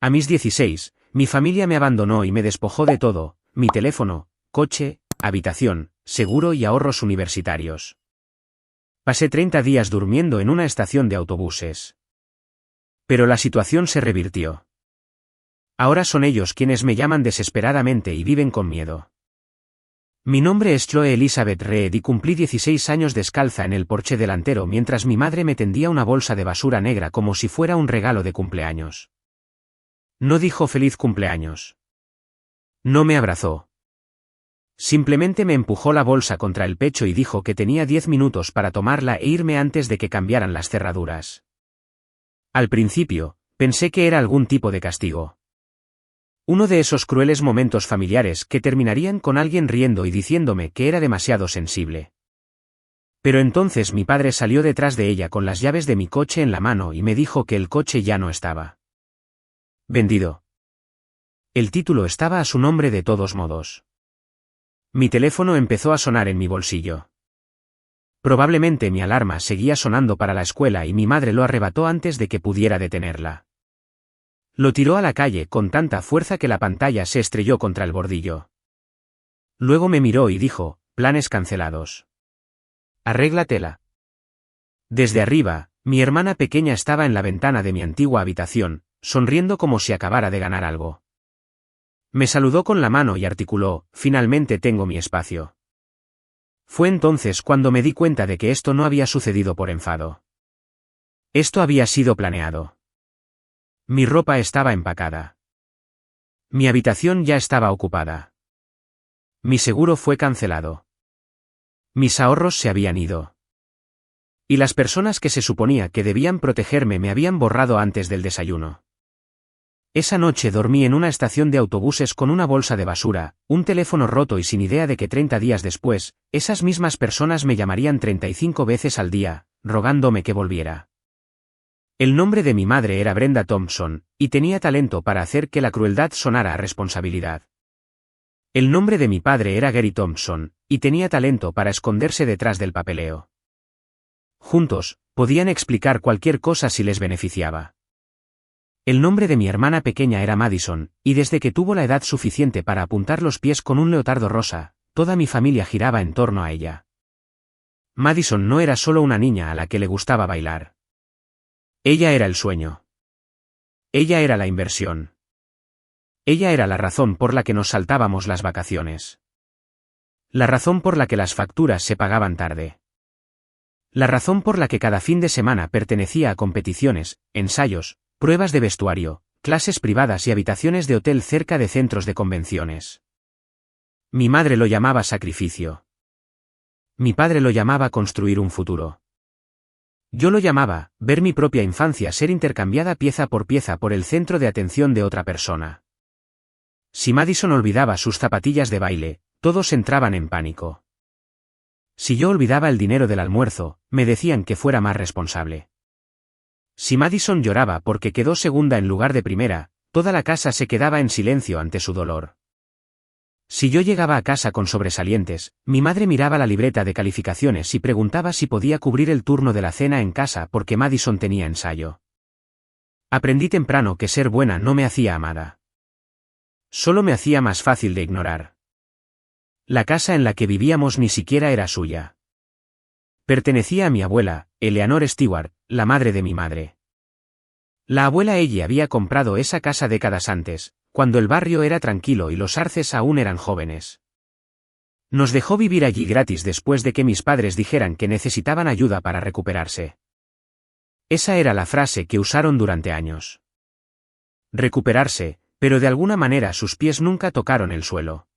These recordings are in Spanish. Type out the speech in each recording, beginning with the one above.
A mis 16, mi familia me abandonó y me despojó de todo, mi teléfono, coche, habitación, seguro y ahorros universitarios. Pasé 30 días durmiendo en una estación de autobuses. Pero la situación se revirtió. Ahora son ellos quienes me llaman desesperadamente y viven con miedo. Mi nombre es Chloe Elizabeth Reed y cumplí 16 años descalza en el porche delantero mientras mi madre me tendía una bolsa de basura negra como si fuera un regalo de cumpleaños. No dijo feliz cumpleaños. No me abrazó. Simplemente me empujó la bolsa contra el pecho y dijo que tenía 10 minutos para tomarla e irme antes de que cambiaran las cerraduras. Al principio, pensé que era algún tipo de castigo. Uno de esos crueles momentos familiares que terminarían con alguien riendo y diciéndome que era demasiado sensible. Pero entonces mi padre salió detrás de ella con las llaves de mi coche en la mano y me dijo que el coche ya no estaba vendido. El título estaba a su nombre de todos modos. Mi teléfono empezó a sonar en mi bolsillo. Probablemente mi alarma seguía sonando para la escuela y mi madre lo arrebató antes de que pudiera detenerla. Lo tiró a la calle con tanta fuerza que la pantalla se estrelló contra el bordillo. Luego me miró y dijo, planes cancelados. Arréglatela. Desde arriba, mi hermana pequeña estaba en la ventana de mi antigua habitación, sonriendo como si acabara de ganar algo. Me saludó con la mano y articuló, finalmente tengo mi espacio. Fue entonces cuando me di cuenta de que esto no había sucedido por enfado. Esto había sido planeado. Mi ropa estaba empacada. Mi habitación ya estaba ocupada. Mi seguro fue cancelado. Mis ahorros se habían ido. Y las personas que se suponía que debían protegerme me habían borrado antes del desayuno. Esa noche dormí en una estación de autobuses con una bolsa de basura, un teléfono roto y sin idea de que 30 días después, esas mismas personas me llamarían 35 veces al día, rogándome que volviera. El nombre de mi madre era Brenda Thompson, y tenía talento para hacer que la crueldad sonara a responsabilidad. El nombre de mi padre era Gary Thompson, y tenía talento para esconderse detrás del papeleo. Juntos, podían explicar cualquier cosa si les beneficiaba. El nombre de mi hermana pequeña era Madison, y desde que tuvo la edad suficiente para apuntar los pies con un leotardo rosa, toda mi familia giraba en torno a ella. Madison no era solo una niña a la que le gustaba bailar. Ella era el sueño. Ella era la inversión. Ella era la razón por la que nos saltábamos las vacaciones. La razón por la que las facturas se pagaban tarde. La razón por la que cada fin de semana pertenecía a competiciones, ensayos, pruebas de vestuario, clases privadas y habitaciones de hotel cerca de centros de convenciones. Mi madre lo llamaba sacrificio. Mi padre lo llamaba construir un futuro. Yo lo llamaba, ver mi propia infancia ser intercambiada pieza por el centro de atención de otra persona. Si Madison olvidaba sus zapatillas de baile, todos entraban en pánico. Si yo olvidaba el dinero del almuerzo, me decían que fuera más responsable. Si Madison lloraba porque quedó segunda en lugar de primera, toda la casa se quedaba en silencio ante su dolor. Si yo llegaba a casa con sobresalientes, mi madre miraba la libreta de calificaciones y preguntaba si podía cubrir el turno de la cena en casa porque Madison tenía ensayo. Aprendí temprano que ser buena no me hacía amada. Solo me hacía más fácil de ignorar. La casa en la que vivíamos ni siquiera era suya. Pertenecía a mi abuela, Eleanor Stewart, la madre de mi madre. La abuela Ellie había comprado esa casa décadas antes, cuando el barrio era tranquilo y los Arces aún eran jóvenes. Nos dejó vivir allí gratis después de que mis padres dijeran que necesitaban ayuda para recuperarse. Esa era la frase que usaron durante años. Recuperarse, pero de alguna manera sus pies nunca tocaron el suelo.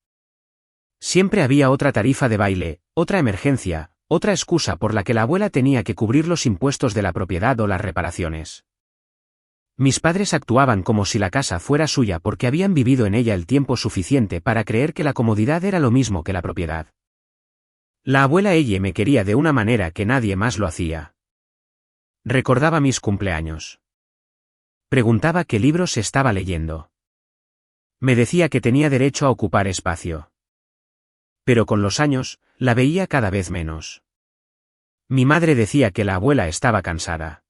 Siempre había otra tarifa de baile, otra emergencia, otra excusa por la que la abuela tenía que cubrir los impuestos de la propiedad o las reparaciones. Mis padres actuaban como si la casa fuera suya porque habían vivido en ella el tiempo suficiente para creer que la comodidad era lo mismo que la propiedad. La abuela Ellie me quería de una manera que nadie más lo hacía. Recordaba mis cumpleaños. Preguntaba qué libros estaba leyendo. Me decía que tenía derecho a ocupar espacio. Pero con los años, la veía cada vez menos. Mi madre decía que la abuela estaba cansada.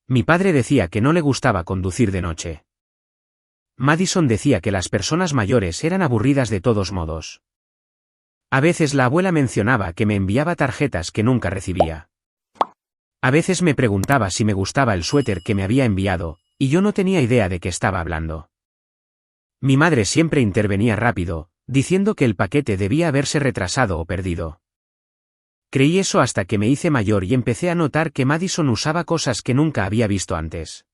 Mi padre decía que no le gustaba conducir de noche. Madison decía que las personas mayores eran aburridas de todos modos. A veces la abuela mencionaba que me enviaba tarjetas que nunca recibía. A veces me preguntaba si me gustaba el suéter que me había enviado, y yo no tenía idea de qué estaba hablando. Mi madre siempre intervenía rápido, diciendo que el paquete debía haberse retrasado o perdido. Creí eso hasta que me hice mayor y empecé a notar que Madison usaba cosas que nunca había visto antes.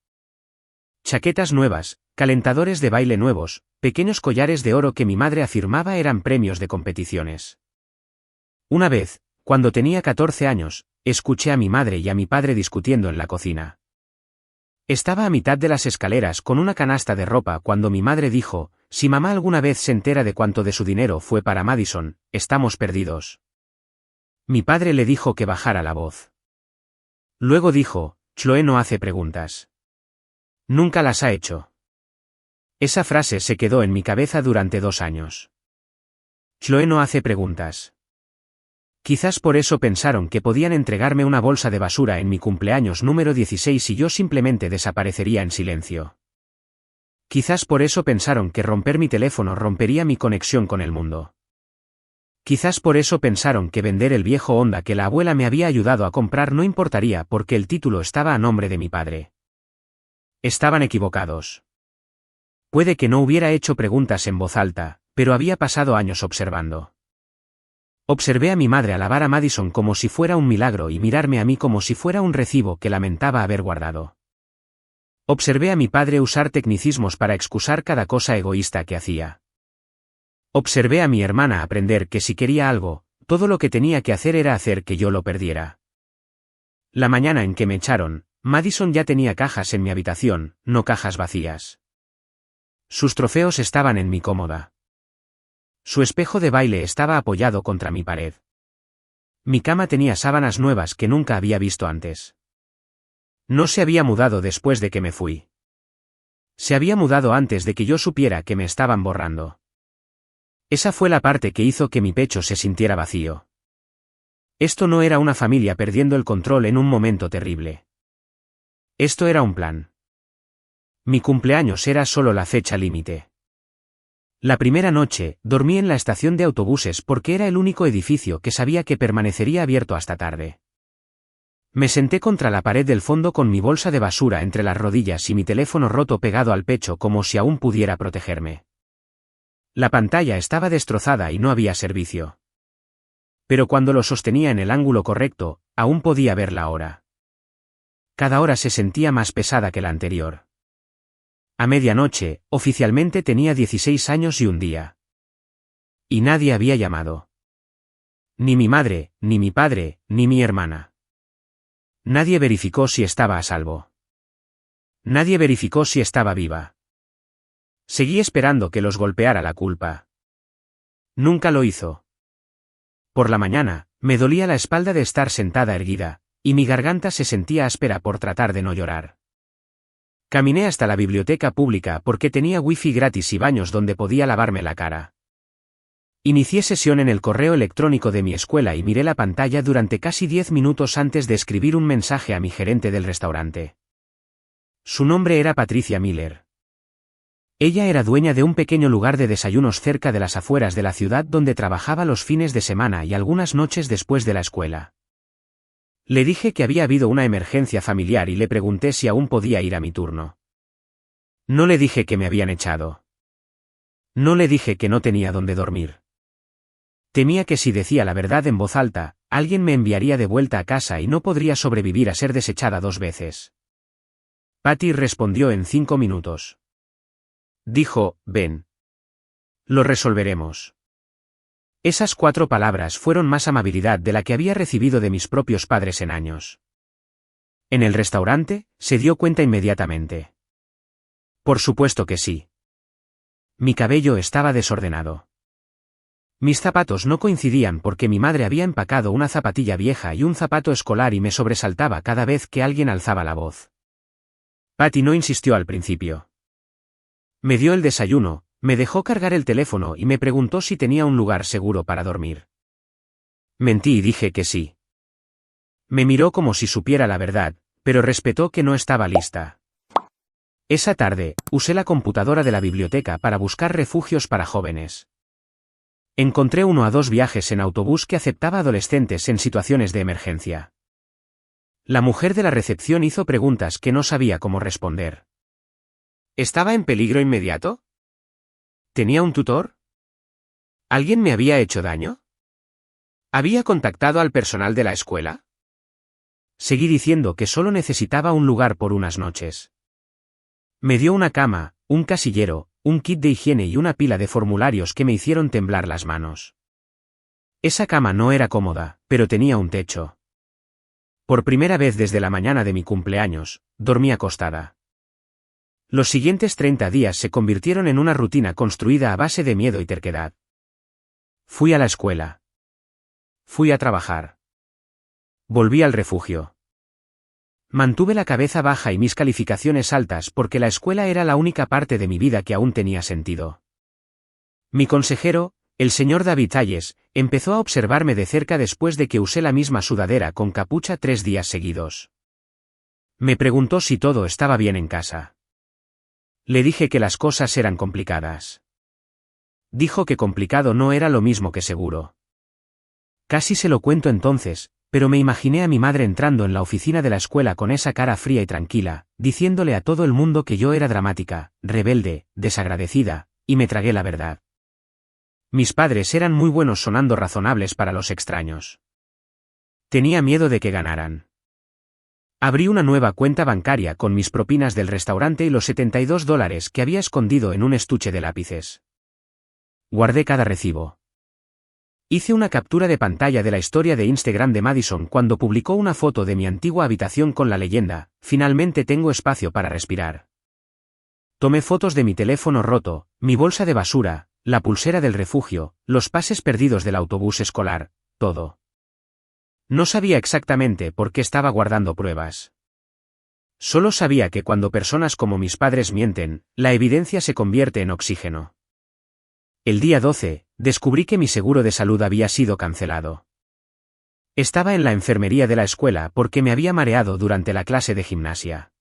Chaquetas nuevas, calentadores de baile nuevos, pequeños collares de oro que mi madre afirmaba eran premios de competiciones. Una vez, cuando tenía 14 años, escuché a mi madre y a mi padre discutiendo en la cocina. Estaba a mitad de las escaleras con una canasta de ropa cuando mi madre dijo: «Si mamá alguna vez se entera de cuánto de su dinero fue para Madison, estamos perdidos». Mi padre le dijo que bajara la voz. Luego dijo: «Chloe no hace preguntas. Nunca las ha hecho». Esa frase se quedó en mi cabeza durante 2 años. Chloe no hace preguntas. Quizás por eso pensaron que podían entregarme una bolsa de basura en mi cumpleaños número 16 y yo simplemente desaparecería en silencio. Quizás por eso pensaron que romper mi teléfono rompería mi conexión con el mundo. Quizás por eso pensaron que vender el viejo Honda que la abuela me había ayudado a comprar no importaría porque el título estaba a nombre de mi padre. Estaban equivocados. Puede que no hubiera hecho preguntas en voz alta, pero había pasado años observando. Observé a mi madre alabar a Madison como si fuera un milagro y mirarme a mí como si fuera un recibo que lamentaba haber guardado. Observé a mi padre usar tecnicismos para excusar cada cosa egoísta que hacía. Observé a mi hermana aprender que si quería algo, todo lo que tenía que hacer era hacer que yo lo perdiera. La mañana en que me echaron, Madison ya tenía cajas en mi habitación, no cajas vacías. Sus trofeos estaban en mi cómoda. Su espejo de baile estaba apoyado contra mi pared. Mi cama tenía sábanas nuevas que nunca había visto antes. No se había mudado después de que me fui. Se había mudado antes de que yo supiera que me estaban borrando. Esa fue la parte que hizo que mi pecho se sintiera vacío. Esto no era una familia perdiendo el control en un momento terrible. Esto era un plan. Mi cumpleaños era solo la fecha límite. La primera noche, dormí en la estación de autobuses porque era el único edificio que sabía que permanecería abierto hasta tarde. Me senté contra la pared del fondo con mi bolsa de basura entre las rodillas y mi teléfono roto pegado al pecho como si aún pudiera protegerme. La pantalla estaba destrozada y no había servicio. Pero cuando lo sostenía en el ángulo correcto, aún podía ver la hora. Cada hora se sentía más pesada que la anterior. A medianoche, oficialmente tenía 16 años y un día. Y nadie había llamado. Ni mi madre, ni mi padre, ni mi hermana. Nadie verificó si estaba a salvo. Nadie verificó si estaba viva. Seguí esperando que los golpeara la culpa. Nunca lo hizo. Por la mañana, me dolía la espalda de estar sentada erguida, y mi garganta se sentía áspera por tratar de no llorar. Caminé hasta la biblioteca pública porque tenía wifi gratis y baños donde podía lavarme la cara. Inicié sesión en el correo electrónico de mi escuela y miré la pantalla durante casi 10 minutos antes de escribir un mensaje a mi gerente del restaurante. Su nombre era Patricia Miller. Ella era dueña de un pequeño lugar de desayunos cerca de las afueras de la ciudad donde trabajaba los fines de semana y algunas noches después de la escuela. Le dije que había habido una emergencia familiar y le pregunté si aún podía ir a mi turno. No le dije que me habían echado. No le dije que no tenía dónde dormir. Temía que si decía la verdad en voz alta, alguien me enviaría de vuelta a casa y no podría sobrevivir a ser desechada 2 veces. Patty respondió en 5 minutos. Dijo: «Ven. Lo resolveremos». Esas 4 palabras fueron más amabilidad de la que había recibido de mis propios padres en años. En el restaurante, se dio cuenta inmediatamente. Por supuesto que sí. Mi cabello estaba desordenado. Mis zapatos no coincidían porque mi madre había empacado una zapatilla vieja y un zapato escolar y me sobresaltaba cada vez que alguien alzaba la voz. Patty no insistió al principio. Me dio el desayuno, me dejó cargar el teléfono y me preguntó si tenía un lugar seguro para dormir. Mentí y dije que sí. Me miró como si supiera la verdad, pero respetó que no estaba lista. Esa tarde, usé la computadora de la biblioteca para buscar refugios para jóvenes. Encontré 1 a 2 viajes en autobús que aceptaba adolescentes en situaciones de emergencia. La mujer de la recepción hizo preguntas que no sabía cómo responder. ¿Estaba en peligro inmediato? ¿Tenía un tutor? ¿Alguien me había hecho daño? ¿Había contactado al personal de la escuela? Seguí diciendo que solo necesitaba un lugar por unas noches. Me dio una cama, un casillero, un kit de higiene y una pila de formularios que me hicieron temblar las manos. Esa cama no era cómoda, pero tenía un techo. Por primera vez desde la mañana de mi cumpleaños, dormí acostada. Los siguientes 30 días se convirtieron en una rutina construida a base de miedo y terquedad. Fui a la escuela. Fui a trabajar. Volví al refugio. Mantuve la cabeza baja y mis calificaciones altas porque la escuela era la única parte de mi vida que aún tenía sentido. Mi consejero, el señor David Hayes, empezó a observarme de cerca después de que usé la misma sudadera con capucha 3 días seguidos. Me preguntó si todo estaba bien en casa. Le dije que las cosas eran complicadas. Dijo que complicado no era lo mismo que seguro. Casi se lo cuento entonces, pero me imaginé a mi madre entrando en la oficina de la escuela con esa cara fría y tranquila, diciéndole a todo el mundo que yo era dramática, rebelde, desagradecida, y me tragué la verdad. Mis padres eran muy buenos sonando razonables para los extraños. Tenía miedo de que ganaran. Abrí una nueva cuenta bancaria con mis propinas del restaurante y los $72 que había escondido en un estuche de lápices. Guardé cada recibo. Hice una captura de pantalla de la historia de Instagram de Madison cuando publicó una foto de mi antigua habitación con la leyenda, "Finalmente tengo espacio para respirar". Tomé fotos de mi teléfono roto, mi bolsa de basura, la pulsera del refugio, los pases perdidos del autobús escolar, todo. No sabía exactamente por qué estaba guardando pruebas. Solo sabía que cuando personas como mis padres mienten, la evidencia se convierte en oxígeno. El día 12, descubrí que mi seguro de salud había sido cancelado. Estaba en la enfermería de la escuela porque me había mareado durante la clase de gimnasia.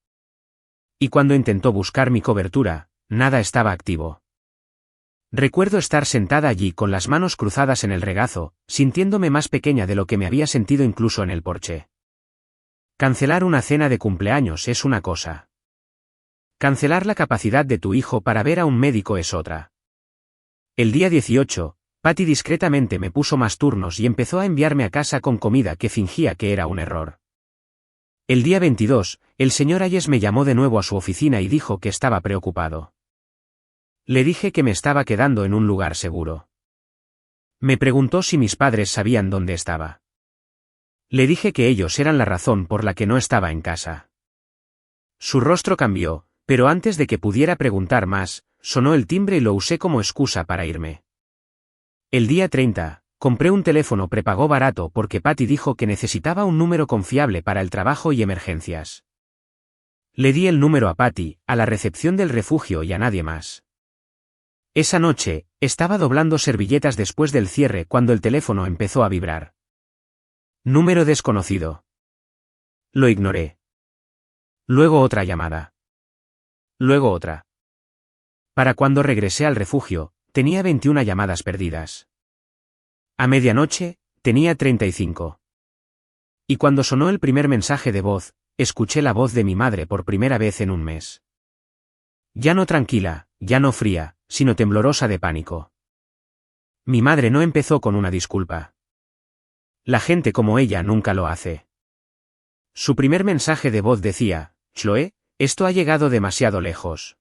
Y cuando intentó buscar mi cobertura, nada estaba activo. Recuerdo estar sentada allí con las manos cruzadas en el regazo, sintiéndome más pequeña de lo que me había sentido incluso en el porche. Cancelar una cena de cumpleaños es una cosa. Cancelar la capacidad de tu hijo para ver a un médico es otra. El día 18, Patty discretamente me puso más turnos y empezó a enviarme a casa con comida que fingía que era un error. El día 22, el señor Hayes me llamó de nuevo a su oficina y dijo que estaba preocupado. Le dije que me estaba quedando en un lugar seguro. Me preguntó si mis padres sabían dónde estaba. Le dije que ellos eran la razón por la que no estaba en casa. Su rostro cambió, pero antes de que pudiera preguntar más, sonó el timbre y lo usé como excusa para irme. El día 30, compré un teléfono prepago barato porque Patty dijo que necesitaba un número confiable para el trabajo y emergencias. Le di el número a Patty, a la recepción del refugio y a nadie más. Esa noche, estaba doblando servilletas después del cierre cuando el teléfono empezó a vibrar. Número desconocido. Lo ignoré. Luego otra llamada. Luego otra. Para cuando regresé al refugio, tenía 21 llamadas perdidas. A medianoche, tenía 35. Y cuando sonó el primer mensaje de voz, escuché la voz de mi madre por primera vez en un mes. Ya no tranquila, ya no fría, sino temblorosa de pánico. Mi madre no empezó con una disculpa. La gente como ella nunca lo hace. Su primer mensaje de voz decía: "Chloe, esto ha llegado demasiado lejos.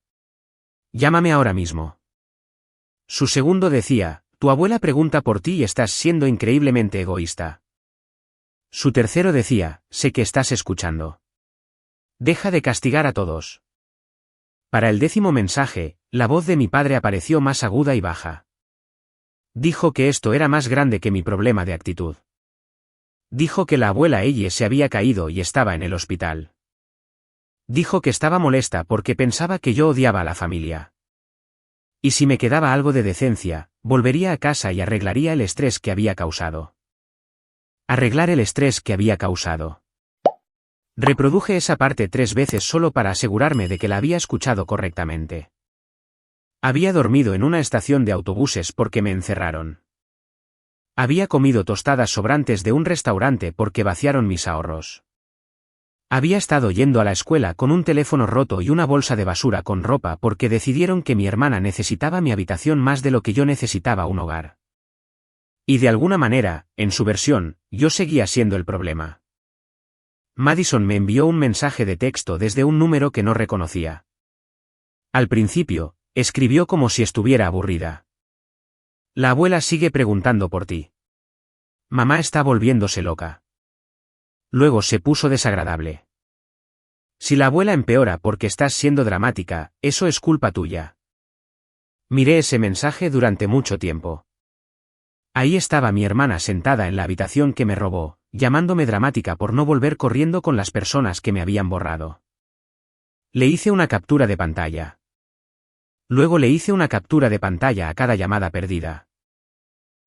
Llámame ahora mismo". Su segundo decía: "Tu abuela pregunta por ti y estás siendo increíblemente egoísta". Su tercero decía: "Sé que estás escuchando. Deja de castigar a todos". Para el 10º mensaje, la voz de mi padre apareció más aguda y baja. Dijo que esto era más grande que mi problema de actitud. Dijo que la abuela Ellie se había caído y estaba en el hospital. Dijo que estaba molesta porque pensaba que yo odiaba a la familia. Y si me quedaba algo de decencia, volvería a casa y arreglaría el estrés que había causado. Arreglar el estrés que había causado. Reproduje esa parte 3 veces solo para asegurarme de que la había escuchado correctamente. Había dormido en una estación de autobuses porque me encerraron. Había comido tostadas sobrantes de un restaurante porque vaciaron mis ahorros. Había estado yendo a la escuela con un teléfono roto y una bolsa de basura con ropa porque decidieron que mi hermana necesitaba mi habitación más de lo que yo necesitaba un hogar. Y de alguna manera, en su versión, yo seguía siendo el problema. Madison me envió un mensaje de texto desde un número que no reconocía. Al principio, escribió como si estuviera aburrida. La abuela sigue preguntando por ti. Mamá está volviéndose loca. Luego se puso desagradable. Si la abuela empeora porque estás siendo dramática, eso es culpa tuya. Miré ese mensaje durante mucho tiempo. Ahí estaba mi hermana sentada en la habitación que me robó, llamándome dramática por no volver corriendo con las personas que me habían borrado. Le hice una captura de pantalla. Luego le hice una captura de pantalla a cada llamada perdida.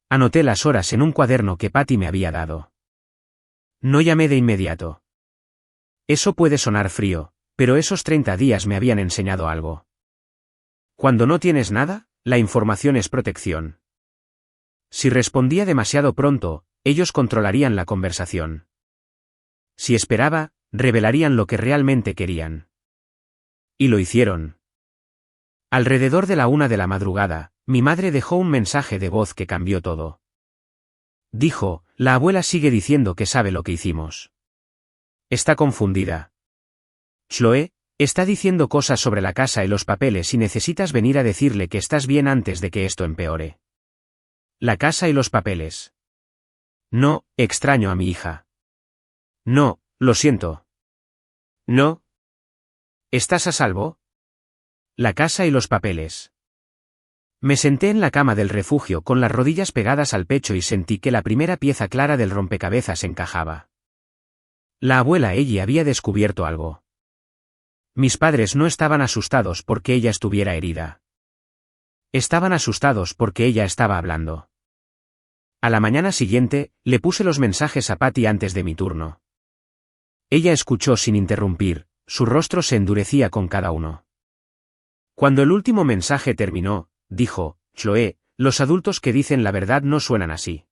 Anoté las horas en un cuaderno que Patty me había dado. No llamé de inmediato. Eso puede sonar frío, pero esos 30 días me habían enseñado algo. Cuando no tienes nada, la información es protección. Si respondía demasiado pronto, ellos controlarían la conversación. Si esperaba, revelarían lo que realmente querían. Y lo hicieron. Alrededor de la 1 de la madrugada, mi madre dejó un mensaje de voz que cambió todo. Dijo, la abuela sigue diciendo que sabe lo que hicimos. Está confundida. Chloe, está diciendo cosas sobre la casa y los papeles y necesitas venir a decirle que estás bien antes de que esto empeore. La casa y los papeles. No, extraño a mi hija. No, lo siento. No. ¿Estás a salvo? La casa y los papeles. Me senté en la cama del refugio con las rodillas pegadas al pecho y sentí que la primera pieza clara del rompecabezas encajaba. La abuela Ellie había descubierto algo. Mis padres no estaban asustados porque ella estuviera herida. Estaban asustados porque ella estaba hablando. A la mañana siguiente, le puse los mensajes a Patty antes de mi turno. Ella escuchó sin interrumpir, su rostro se endurecía con cada uno. Cuando el último mensaje terminó, dijo, Chloe, los adultos que dicen la verdad no suenan así.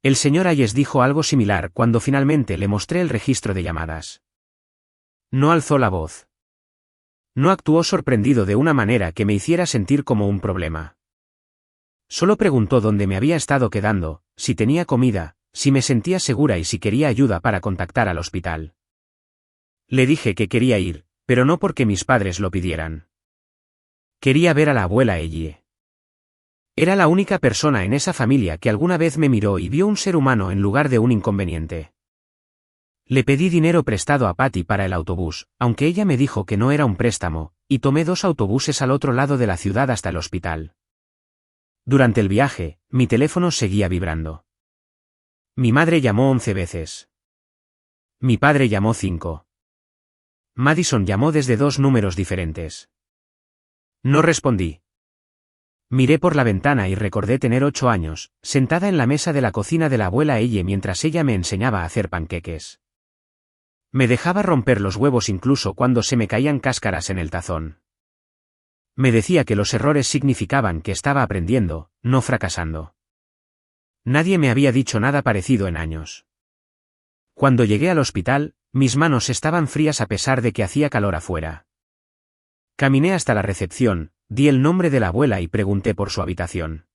El señor Ayes dijo algo similar cuando finalmente le mostré el registro de llamadas. No alzó la voz. No actuó sorprendido de una manera que me hiciera sentir como un problema. Solo preguntó dónde me había estado quedando, si tenía comida, si me sentía segura y si quería ayuda para contactar al hospital. Le dije que quería ir, pero no porque mis padres lo pidieran. Quería ver a la abuela Ellie. Era la única persona en esa familia que alguna vez me miró y vio un ser humano en lugar de un inconveniente. Le pedí dinero prestado a Patty para el autobús, aunque ella me dijo que no era un préstamo, y tomé 2 autobuses al otro lado de la ciudad hasta el hospital. Durante el viaje, mi teléfono seguía vibrando. Mi madre llamó 11 veces. Mi padre llamó 5. Madison llamó desde 2 números diferentes. No respondí. Miré por la ventana y recordé tener 8 años, sentada en la mesa de la cocina de la abuela Elle mientras ella me enseñaba a hacer panqueques. Me dejaba romper los huevos incluso cuando se me caían cáscaras en el tazón. Me decía que los errores significaban que estaba aprendiendo, no fracasando. Nadie me había dicho nada parecido en años. Cuando llegué al hospital, mis manos estaban frías a pesar de que hacía calor afuera. Caminé hasta la recepción, di el nombre de la abuela y pregunté por su habitación.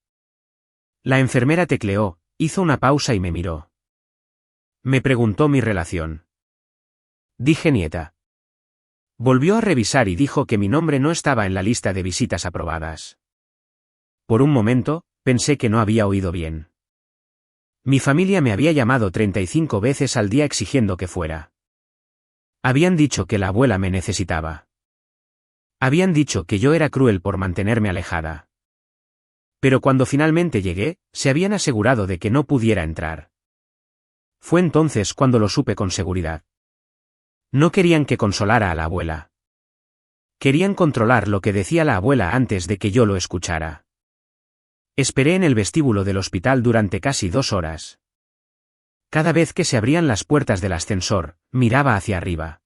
La enfermera tecleó, hizo una pausa y me miró. Me preguntó mi relación. Dije nieta. Volvió a revisar y dijo que mi nombre no estaba en la lista de visitas aprobadas. Por un momento, pensé que no había oído bien. Mi familia me había llamado 35 veces al día exigiendo que fuera. Habían dicho que la abuela me necesitaba. Habían dicho que yo era cruel por mantenerme alejada. Pero cuando finalmente llegué, se habían asegurado de que no pudiera entrar. Fue entonces cuando lo supe con seguridad. No querían que consolara a la abuela. Querían controlar lo que decía la abuela antes de que yo lo escuchara. Esperé en el vestíbulo del hospital durante casi 2 horas. Cada vez que se abrían las puertas del ascensor, miraba hacia arriba.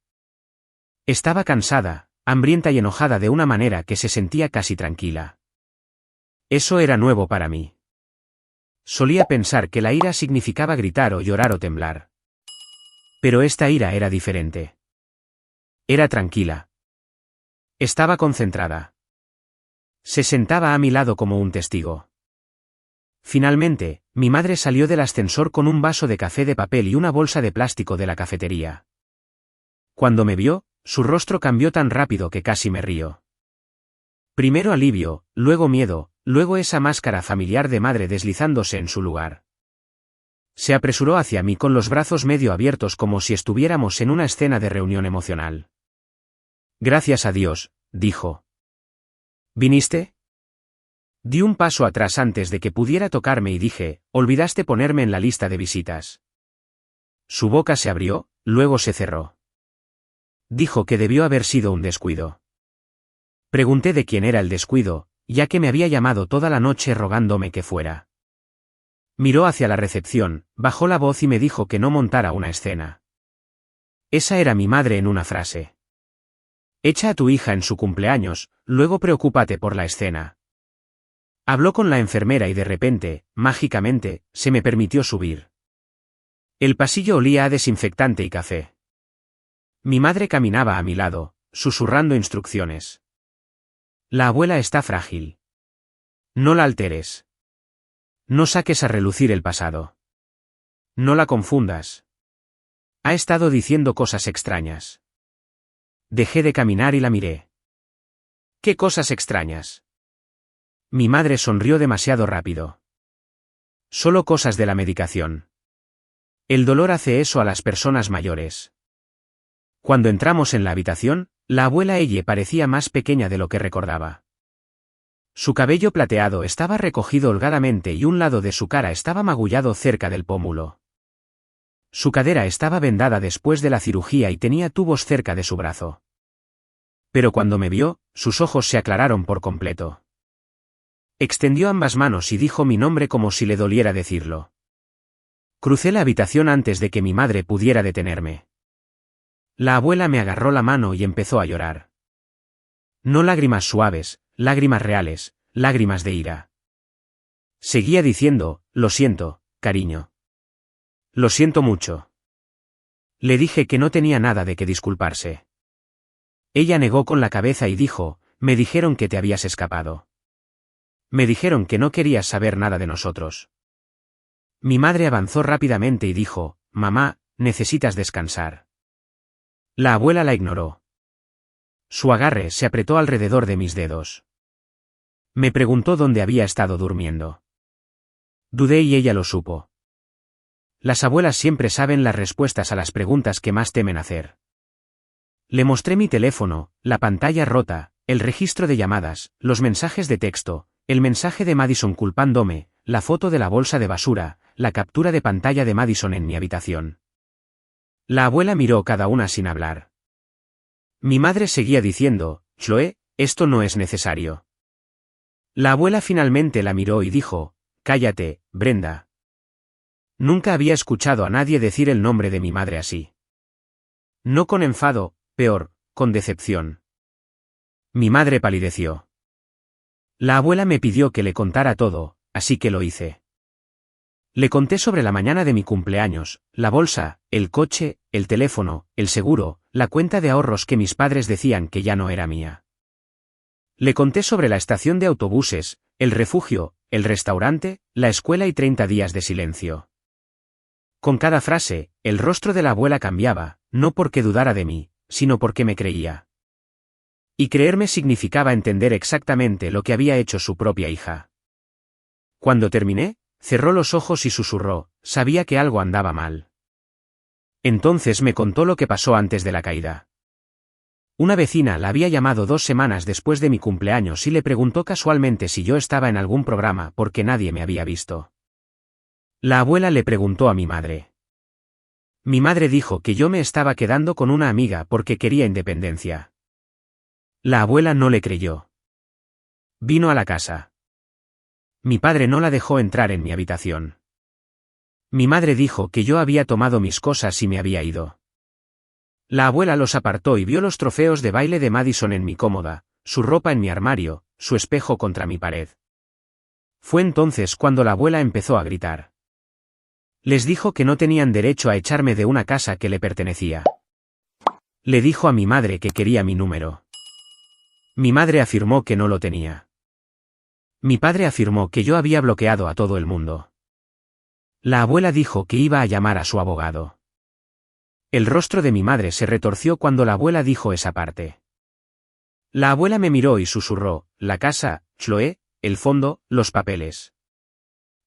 Estaba cansada, hambrienta y enojada de una manera que se sentía casi tranquila. Eso era nuevo para mí. Solía pensar que la ira significaba gritar o llorar o temblar. Pero esta ira era diferente. Era tranquila. Estaba concentrada. Se sentaba a mi lado como un testigo. Finalmente, mi madre salió del ascensor con un vaso de café de papel y una bolsa de plástico de la cafetería. Cuando me vio, su rostro cambió tan rápido que casi me río. Primero alivio, luego miedo, luego esa máscara familiar de madre deslizándose en su lugar. Se apresuró hacia mí con los brazos medio abiertos como si estuviéramos en una escena de reunión emocional. Gracias a Dios, dijo. ¿Viniste? Di un paso atrás antes de que pudiera tocarme y dije, olvidaste ponerme en la lista de visitas. Su boca se abrió, luego se cerró. Dijo que debió haber sido un descuido. Pregunté de quién era el descuido, ya que me había llamado toda la noche rogándome que fuera. Miró hacia la recepción, bajó la voz y me dijo que no montara una escena. Esa era mi madre en una frase. Echa a tu hija en su cumpleaños, luego preocúpate por la escena. Habló con la enfermera y de repente, mágicamente, se me permitió subir. El pasillo olía a desinfectante y café. Mi madre caminaba a mi lado, susurrando instrucciones. La abuela está frágil. No la alteres. No saques a relucir el pasado. No la confundas. Ha estado diciendo cosas extrañas. Dejé de caminar y la miré. ¿Qué cosas extrañas? Mi madre sonrió demasiado rápido. Solo cosas de la medicación. El dolor hace eso a las personas mayores. Cuando entramos en la habitación, la abuela Elle parecía más pequeña de lo que recordaba. Su cabello plateado estaba recogido holgadamente y un lado de su cara estaba magullado cerca del pómulo. Su cadera estaba vendada después de la cirugía y tenía tubos cerca de su brazo. Pero cuando me vio, sus ojos se aclararon por completo. Extendió ambas manos y dijo mi nombre como si le doliera decirlo. Crucé la habitación antes de que mi madre pudiera detenerme. La abuela me agarró la mano y empezó a llorar. No lágrimas suaves, lágrimas reales, lágrimas de ira. Seguía diciendo, lo siento, cariño. Lo siento mucho. Le dije que no tenía nada de qué disculparse. Ella negó con la cabeza y dijo, me dijeron que te habías escapado. Me dijeron que no querías saber nada de nosotros. Mi madre avanzó rápidamente y dijo, mamá, necesitas descansar. La abuela la ignoró. Su agarre se apretó alrededor de mis dedos. Me preguntó dónde había estado durmiendo. Dudé y ella lo supo. Las abuelas siempre saben las respuestas a las preguntas que más temen hacer. Le mostré mi teléfono, la pantalla rota, el registro de llamadas, los mensajes de texto, el mensaje de Madison culpándome, la foto de la bolsa de basura, la captura de pantalla de Madison en mi habitación. La abuela miró cada una sin hablar. Mi madre seguía diciendo, Chloe, esto no es necesario. La abuela finalmente la miró y dijo, cállate, Brenda. Nunca había escuchado a nadie decir el nombre de mi madre así. No con enfado, peor, con decepción. Mi madre palideció. La abuela me pidió que le contara todo, así que lo hice. Le conté sobre la mañana de mi cumpleaños, la bolsa, el coche, el teléfono, el seguro, la cuenta de ahorros que mis padres decían que ya no era mía. Le conté sobre la estación de autobuses, el refugio, el restaurante, la escuela y 30 días de silencio. Con cada frase, el rostro de la abuela cambiaba, no porque dudara de mí, sino porque me creía. Y creerme significaba entender exactamente lo que había hecho su propia hija. Cuando terminé, cerró los ojos y susurró, sabía que algo andaba mal. Entonces me contó lo que pasó antes de la caída. Una vecina la había llamado 2 semanas después de mi cumpleaños y le preguntó casualmente si yo estaba en algún programa porque nadie me había visto. La abuela le preguntó a mi madre. Mi madre dijo que yo me estaba quedando con una amiga porque quería independencia. La abuela no le creyó. Vino a la casa. Mi padre no la dejó entrar en mi habitación. Mi madre dijo que yo había tomado mis cosas y me había ido. La abuela los apartó y vio los trofeos de baile de Madison en mi cómoda, su ropa en mi armario, su espejo contra mi pared. Fue entonces cuando la abuela empezó a gritar. Les dijo que no tenían derecho a echarme de una casa que le pertenecía. Le dijo a mi madre que quería mi número. Mi madre afirmó que no lo tenía. Mi padre afirmó que yo había bloqueado a todo el mundo. La abuela dijo que iba a llamar a su abogado. El rostro de mi madre se retorció cuando la abuela dijo esa parte. La abuela me miró y susurró, la casa, Chloé, el fondo, los papeles.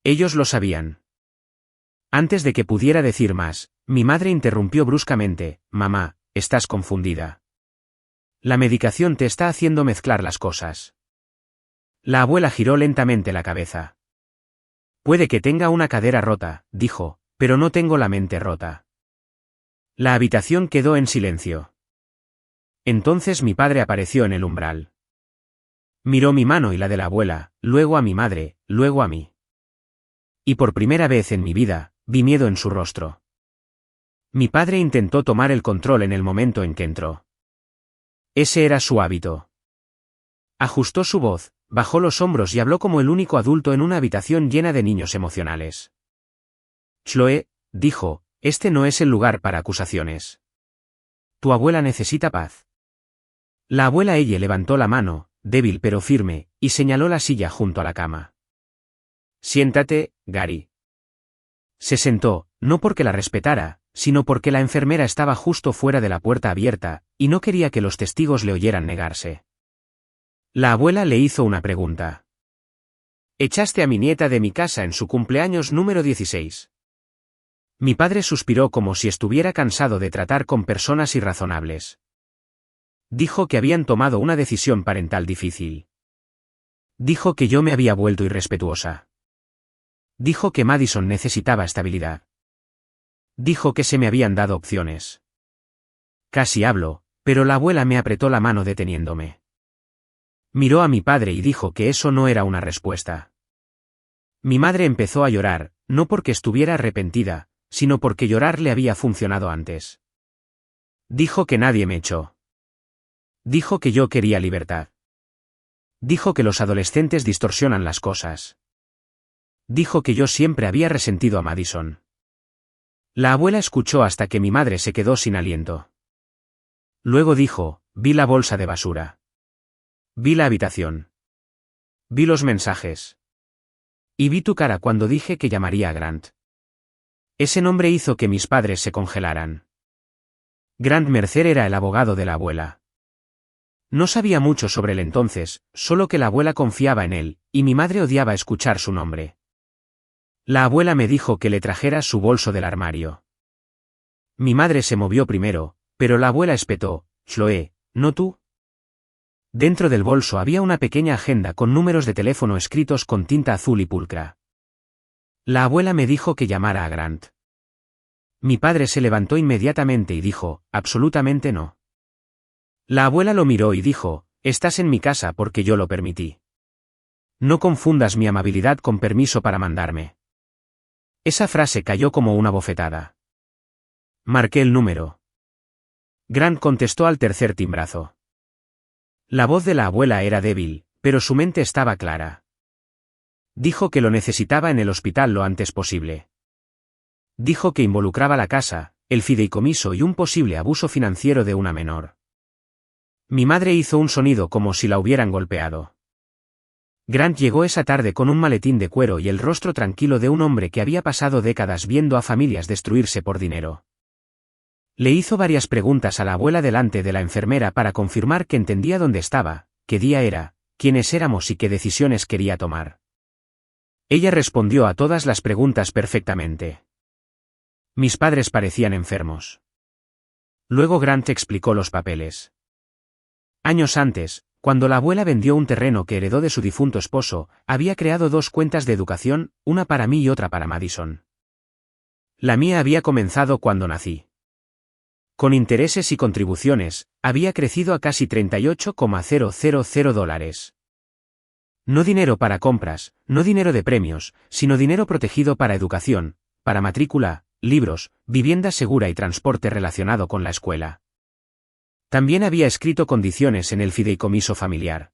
Ellos lo sabían. Antes de que pudiera decir más, mi madre interrumpió bruscamente, mamá, estás confundida. La medicación te está haciendo mezclar las cosas. La abuela giró lentamente la cabeza. Puede que tenga una cadera rota, dijo, pero no tengo la mente rota. La habitación quedó en silencio. Entonces mi padre apareció en el umbral. Miró mi mano y la de la abuela, luego a mi madre, luego a mí. Y por primera vez en mi vida, vi miedo en su rostro. Mi padre intentó tomar el control en el momento en que entró. Ese era su hábito. Ajustó su voz, bajó los hombros y habló como el único adulto en una habitación llena de niños emocionales. Chloé, dijo, este no es el lugar para acusaciones. Tu abuela necesita paz. La abuela ella levantó la mano, débil pero firme, y señaló la silla junto a la cama. Siéntate, Gary. Se sentó, no porque la respetara, sino porque la enfermera estaba justo fuera de la puerta abierta, y no quería que los testigos le oyeran negarse. La abuela le hizo una pregunta. Echaste a mi nieta de mi casa en su cumpleaños número 16. Mi padre suspiró como si estuviera cansado de tratar con personas irrazonables. Dijo que habían tomado una decisión parental difícil. Dijo que yo me había vuelto irrespetuosa. Dijo que Madison necesitaba estabilidad. Dijo que se me habían dado opciones. Casi hablo, pero la abuela me apretó la mano deteniéndome. Miró a mi padre y dijo que eso no era una respuesta. Mi madre empezó a llorar, no porque estuviera arrepentida, sino porque llorar le había funcionado antes. Dijo que nadie me echó. Dijo que yo quería libertad. Dijo que los adolescentes distorsionan las cosas. Dijo que yo siempre había resentido a Madison. La abuela escuchó hasta que mi madre se quedó sin aliento. Luego dijo, vi la bolsa de basura. Vi la habitación. Vi los mensajes. Y vi tu cara cuando dije que llamaría a Grant. Ese nombre hizo que mis padres se congelaran. Grant Mercer era el abogado de la abuela. No sabía mucho sobre él entonces, solo que la abuela confiaba en él, y mi madre odiaba escuchar su nombre. La abuela me dijo que le trajera su bolso del armario. Mi madre se movió primero, pero la abuela espetó, Chloé, ¿no tú? Dentro del bolso había una pequeña agenda con números de teléfono escritos con tinta azul y pulcra. La abuela me dijo que llamara a Grant. Mi padre se levantó inmediatamente y dijo, absolutamente no. La abuela lo miró y dijo, estás en mi casa porque yo lo permití. No confundas mi amabilidad con permiso para mandarme. Esa frase cayó como una bofetada. Marqué el número. Grant contestó al tercer timbrazo. La voz de la abuela era débil, pero su mente estaba clara. Dijo que lo necesitaba en el hospital lo antes posible. Dijo que involucraba la casa, el fideicomiso y un posible abuso financiero de una menor. Mi madre hizo un sonido como si la hubieran golpeado. Grant llegó esa tarde con un maletín de cuero y el rostro tranquilo de un hombre que había pasado décadas viendo a familias destruirse por dinero. Le hizo varias preguntas a la abuela delante de la enfermera para confirmar que entendía dónde estaba, qué día era, quiénes éramos y qué decisiones quería tomar. Ella respondió a todas las preguntas perfectamente. Mis padres parecían enfermos. Luego Grant explicó los papeles. Años antes, cuando la abuela vendió un terreno que heredó de su difunto esposo, había creado dos cuentas de educación, una para mí y otra para Madison. La mía había comenzado cuando nací. Con intereses y contribuciones, había crecido a casi $38,000. No dinero para compras, no dinero de premios, sino dinero protegido para educación, para matrícula, libros, vivienda segura y transporte relacionado con la escuela. También había escrito condiciones en el fideicomiso familiar.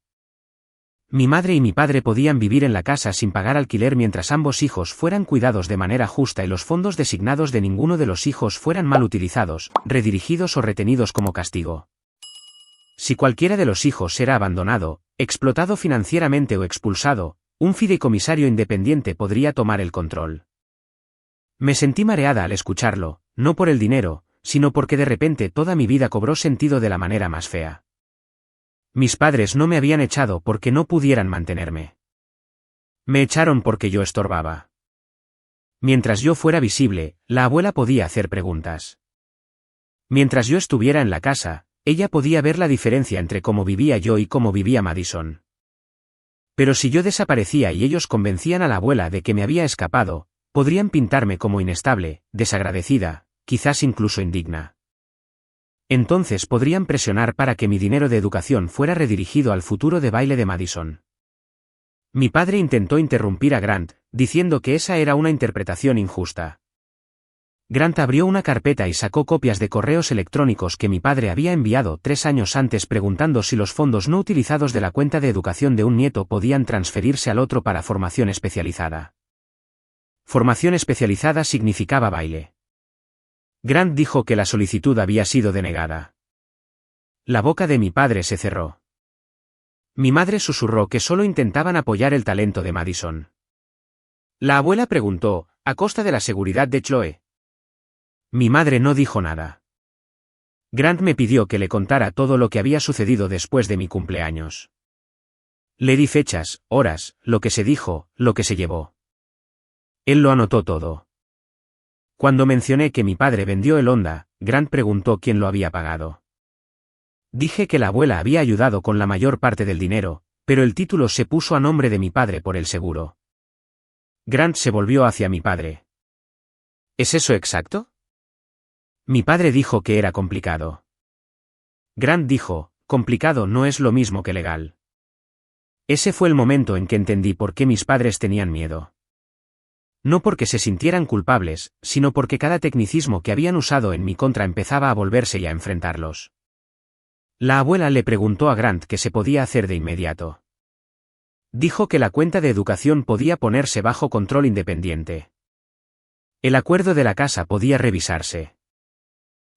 Mi madre y mi padre podían vivir en la casa sin pagar alquiler mientras ambos hijos fueran cuidados de manera justa y los fondos designados de ninguno de los hijos fueran mal utilizados, redirigidos o retenidos como castigo. Si cualquiera de los hijos era abandonado, explotado financieramente o expulsado, un fideicomisario independiente podría tomar el control. Me sentí mareada al escucharlo, no por el dinero, sino porque de repente toda mi vida cobró sentido de la manera más fea. Mis padres no me habían echado porque no pudieran mantenerme. Me echaron porque yo estorbaba. Mientras yo fuera visible, la abuela podía hacer preguntas. Mientras yo estuviera en la casa, ella podía ver la diferencia entre cómo vivía yo y cómo vivía Madison. Pero si yo desaparecía y ellos convencían a la abuela de que me había escapado, podrían pintarme como inestable, desagradecida, quizás incluso indigna. Entonces podrían presionar para que mi dinero de educación fuera redirigido al futuro de baile de Madison. Mi padre intentó interrumpir a Grant, diciendo que esa era una interpretación injusta. Grant abrió una carpeta y sacó copias de correos electrónicos que mi padre había enviado 3 años antes preguntando si los fondos no utilizados de la cuenta de educación de un nieto podían transferirse al otro para formación especializada. Formación especializada significaba baile. Grant dijo que la solicitud había sido denegada. La boca de mi padre se cerró. Mi madre susurró que solo intentaban apoyar el talento de Madison. La abuela preguntó, ¿a costa de la seguridad de Chloe? Mi madre no dijo nada. Grant me pidió que le contara todo lo que había sucedido después de mi cumpleaños. Le di fechas, horas, lo que se dijo, lo que se llevó. Él lo anotó todo. Cuando mencioné que mi padre vendió el Honda, Grant preguntó quién lo había pagado. Dije que la abuela había ayudado con la mayor parte del dinero, pero el título se puso a nombre de mi padre por el seguro. Grant se volvió hacia mi padre. ¿Es eso exacto? Mi padre dijo que era complicado. Grant dijo, complicado no es lo mismo que legal. Ese fue el momento en que entendí por qué mis padres tenían miedo. No porque se sintieran culpables, sino porque cada tecnicismo que habían usado en mi contra empezaba a volverse y a enfrentarlos. La abuela le preguntó a Grant qué se podía hacer de inmediato. Dijo que la cuenta de educación podía ponerse bajo control independiente. El acuerdo de la casa podía revisarse.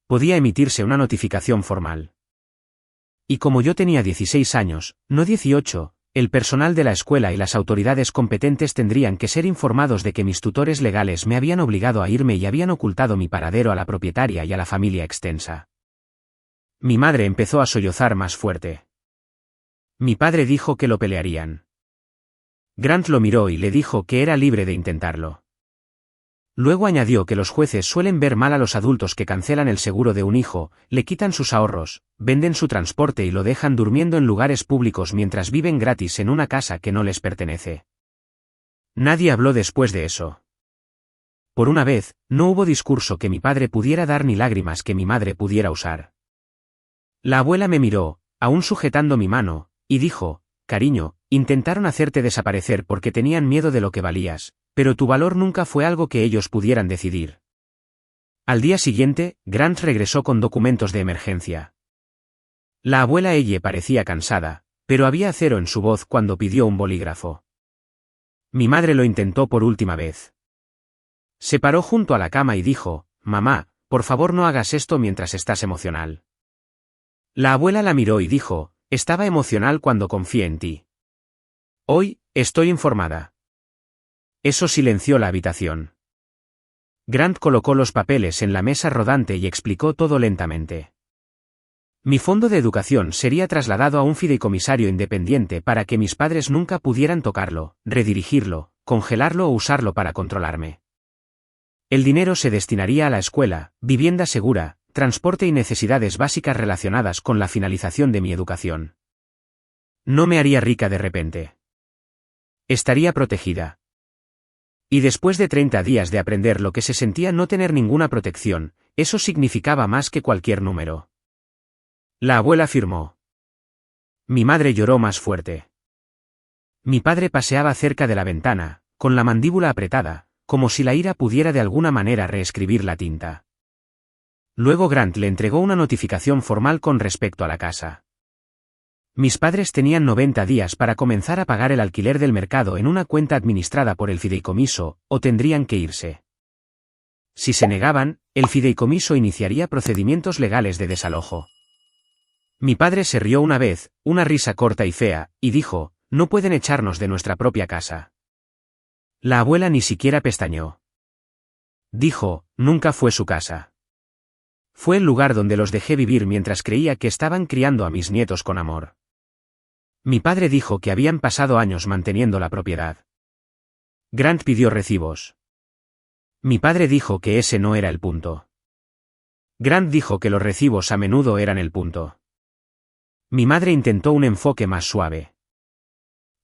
Podía emitirse una notificación formal. Y como yo tenía 16 años, no 18, el personal de la escuela y las autoridades competentes tendrían que ser informados de que mis tutores legales me habían obligado a irme y habían ocultado mi paradero a la propietaria y a la familia extensa. Mi madre empezó a sollozar más fuerte. Mi padre dijo que lo pelearían. Grant lo miró y le dijo que era libre de intentarlo. Luego añadió que los jueces suelen ver mal a los adultos que cancelan el seguro de un hijo, le quitan sus ahorros, venden su transporte y lo dejan durmiendo en lugares públicos mientras viven gratis en una casa que no les pertenece. Nadie habló después de eso. Por una vez, no hubo discurso que mi padre pudiera dar ni lágrimas que mi madre pudiera usar. La abuela me miró, aún sujetando mi mano, y dijo, cariño, intentaron hacerte desaparecer porque tenían miedo de lo que valías, pero tu valor nunca fue algo que ellos pudieran decidir. Al día siguiente, Grant regresó con documentos de emergencia. La abuela Elle parecía cansada, pero había acero en su voz cuando pidió un bolígrafo. Mi madre lo intentó por última vez. Se paró junto a la cama y dijo, mamá, por favor no hagas esto mientras estás emocional. La abuela la miró y dijo, estaba emocional cuando confié en ti. Hoy, estoy informada. Eso silenció la habitación. Grant colocó los papeles en la mesa rodante y explicó todo lentamente. Mi fondo de educación sería trasladado a un fideicomisario independiente para que mis padres nunca pudieran tocarlo, redirigirlo, congelarlo o usarlo para controlarme. El dinero se destinaría a la escuela, vivienda segura, transporte y necesidades básicas relacionadas con la finalización de mi educación. No me haría rica de repente. Estaría protegida. Y después de 30 días de aprender lo que se sentía no tener ninguna protección, eso significaba más que cualquier número. La abuela afirmó. Mi madre lloró más fuerte. Mi padre paseaba cerca de la ventana, con la mandíbula apretada, como si la ira pudiera de alguna manera reescribir la tinta. Luego Grant le entregó una notificación formal con respecto a la casa. Mis padres tenían 90 días para comenzar a pagar el alquiler del mercado en una cuenta administrada por el fideicomiso, o tendrían que irse. Si se negaban, el fideicomiso iniciaría procedimientos legales de desalojo. Mi padre se rió una vez, una risa corta y fea, y dijo, no pueden echarnos de nuestra propia casa. La abuela ni siquiera pestañeó. Dijo, nunca fue su casa. Fue el lugar donde los dejé vivir mientras creía que estaban criando a mis nietos con amor. Mi padre dijo que habían pasado años manteniendo la propiedad. Grant pidió recibos. Mi padre dijo que ese no era el punto. Grant dijo que los recibos a menudo eran el punto. Mi madre intentó un enfoque más suave.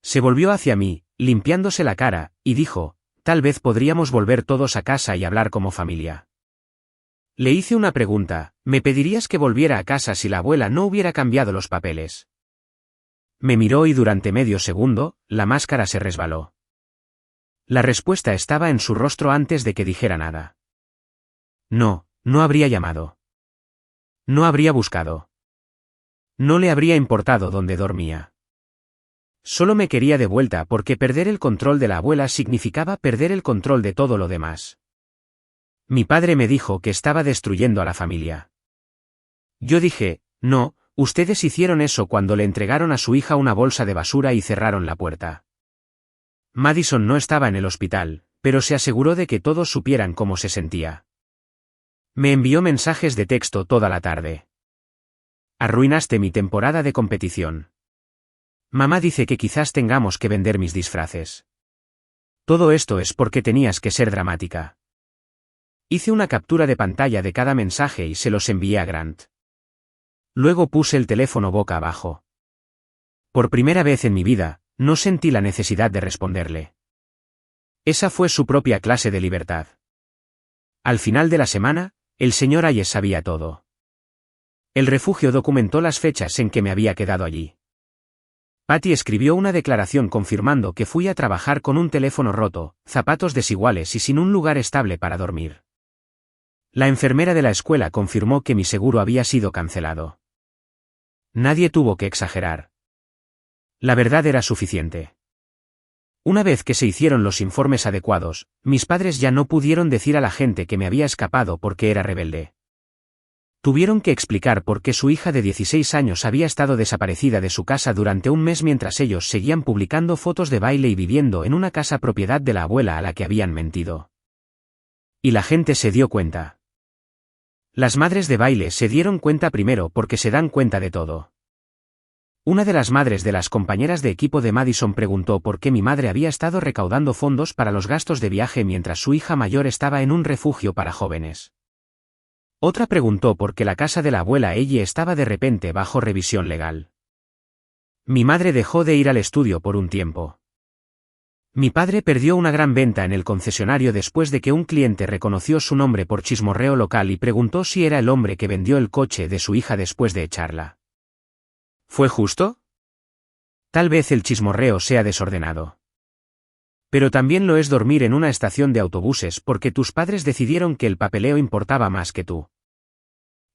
Se volvió hacia mí, limpiándose la cara, y dijo, tal vez podríamos volver todos a casa y hablar como familia. Le hice una pregunta, ¿me pedirías que volviera a casa si la abuela no hubiera cambiado los papeles? Me miró y durante medio segundo, la máscara se resbaló. La respuesta estaba en su rostro antes de que dijera nada. No, no habría llamado. No habría buscado. No le habría importado dónde dormía. Solo me quería de vuelta porque perder el control de la abuela significaba perder el control de todo lo demás. Mi padre me dijo que estaba destruyendo a la familia. Yo dije, no, ustedes hicieron eso cuando le entregaron a su hija una bolsa de basura y cerraron la puerta. Madison no estaba en el hospital, pero se aseguró de que todos supieran cómo se sentía. Me envió mensajes de texto toda la tarde. Arruinaste mi temporada de competición. Mamá dice que quizás tengamos que vender mis disfraces. Todo esto es porque tenías que ser dramática. Hice una captura de pantalla de cada mensaje y se los envié a Grant. Luego puse el teléfono boca abajo. Por primera vez en mi vida, no sentí la necesidad de responderle. Esa fue su propia clase de libertad. Al final de la semana, el señor Hayes sabía todo. El refugio documentó las fechas en que me había quedado allí. Patty escribió una declaración confirmando que fui a trabajar con un teléfono roto, zapatos desiguales y sin un lugar estable para dormir. La enfermera de la escuela confirmó que mi seguro había sido cancelado. Nadie tuvo que exagerar. La verdad era suficiente. Una vez que se hicieron los informes adecuados, mis padres ya no pudieron decir a la gente que me había escapado porque era rebelde. Tuvieron que explicar por qué su hija de 16 años había estado desaparecida de su casa durante un mes mientras ellos seguían publicando fotos de baile y viviendo en una casa propiedad de la abuela a la que habían mentido. Y la gente se dio cuenta. Las madres de baile se dieron cuenta primero porque se dan cuenta de todo. Una de las madres de las compañeras de equipo de Madison preguntó por qué mi madre había estado recaudando fondos para los gastos de viaje mientras su hija mayor estaba en un refugio para jóvenes. Otra preguntó por qué la casa de la abuela Ellie estaba de repente bajo revisión legal. Mi madre dejó de ir al estudio por un tiempo. Mi padre perdió una gran venta en el concesionario después de que un cliente reconoció su nombre por chismorreo local y preguntó si era el hombre que vendió el coche de su hija después de echarla. ¿Fue justo? Tal vez el chismorreo sea desordenado. Pero también lo es dormir en una estación de autobuses porque tus padres decidieron que el papeleo importaba más que tú.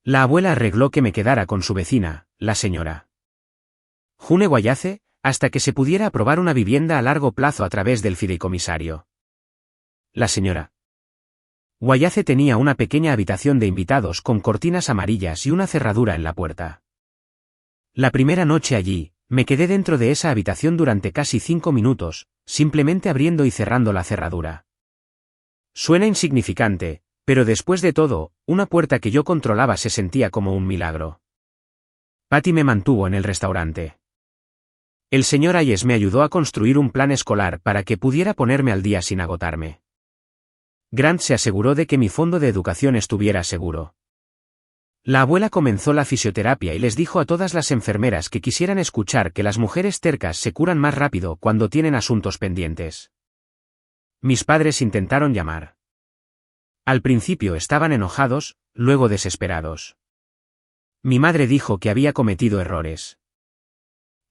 La abuela arregló que me quedara con su vecina, la señora June Wayace, hasta que se pudiera aprobar una vivienda a largo plazo a través del fideicomisario. La señora Wayace tenía una pequeña habitación de invitados con cortinas amarillas y una cerradura en la puerta. La primera noche allí, me quedé dentro de esa habitación durante casi 5 minutos, simplemente abriendo y cerrando la cerradura. Suena insignificante, pero después de todo, una puerta que yo controlaba se sentía como un milagro. Patty me mantuvo en el restaurante. El señor Hayes me ayudó a construir un plan escolar para que pudiera ponerme al día sin agotarme. Grant se aseguró de que mi fondo de educación estuviera seguro. La abuela comenzó la fisioterapia y les dijo a todas las enfermeras que quisieran escuchar que las mujeres tercas se curan más rápido cuando tienen asuntos pendientes. Mis padres intentaron llamar. Al principio estaban enojados, luego desesperados. Mi madre dijo que había cometido errores.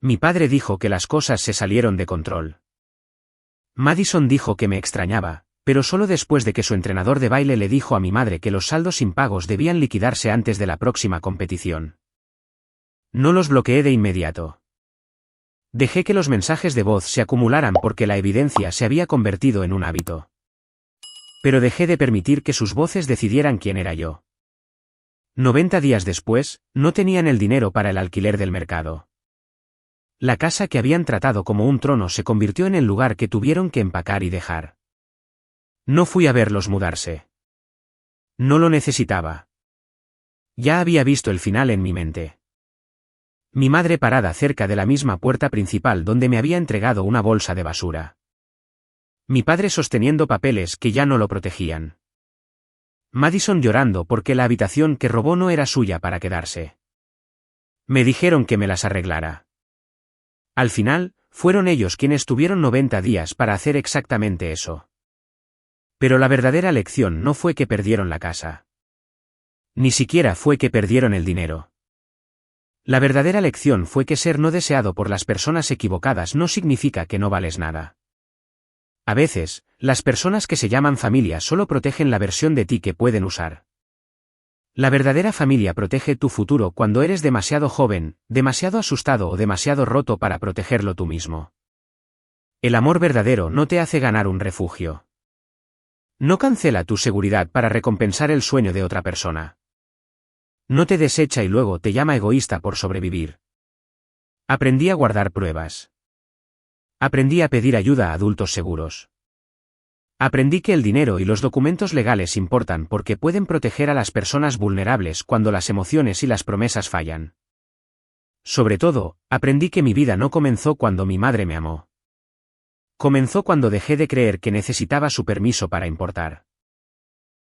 Mi padre dijo que las cosas se salieron de control. Madison dijo que me extrañaba, pero solo después de que su entrenador de baile le dijo a mi madre que los saldos impagos debían liquidarse antes de la próxima competición. No los bloqueé de inmediato. Dejé que los mensajes de voz se acumularan porque la evidencia se había convertido en un hábito. Pero dejé de permitir que sus voces decidieran quién era yo. 90 días después, no tenían el dinero para el alquiler del mercado. La casa que habían tratado como un trono se convirtió en el lugar que tuvieron que empacar y dejar. No fui a verlos mudarse. No lo necesitaba. Ya había visto el final en mi mente. Mi madre parada cerca de la misma puerta principal donde me había entregado una bolsa de basura. Mi padre sosteniendo papeles que ya no lo protegían. Madison llorando porque la habitación que robó no era suya para quedarse. Me dijeron que me las arreglara. Al final, fueron ellos quienes tuvieron 90 días para hacer exactamente eso. Pero la verdadera lección no fue que perdieron la casa. Ni siquiera fue que perdieron el dinero. La verdadera lección fue que ser no deseado por las personas equivocadas no significa que no vales nada. A veces, las personas que se llaman familia solo protegen la versión de ti que pueden usar. La verdadera familia protege tu futuro cuando eres demasiado joven, demasiado asustado o demasiado roto para protegerlo tú mismo. El amor verdadero no te hace ganar un refugio. No cancela tu seguridad para recompensar el sueño de otra persona. No te desecha y luego te llama egoísta por sobrevivir. Aprendí a guardar pruebas. Aprendí a pedir ayuda a adultos seguros. Aprendí que el dinero y los documentos legales importan porque pueden proteger a las personas vulnerables cuando las emociones y las promesas fallan. Sobre todo, aprendí que mi vida no comenzó cuando mi madre me amó. Comenzó cuando dejé de creer que necesitaba su permiso para importar.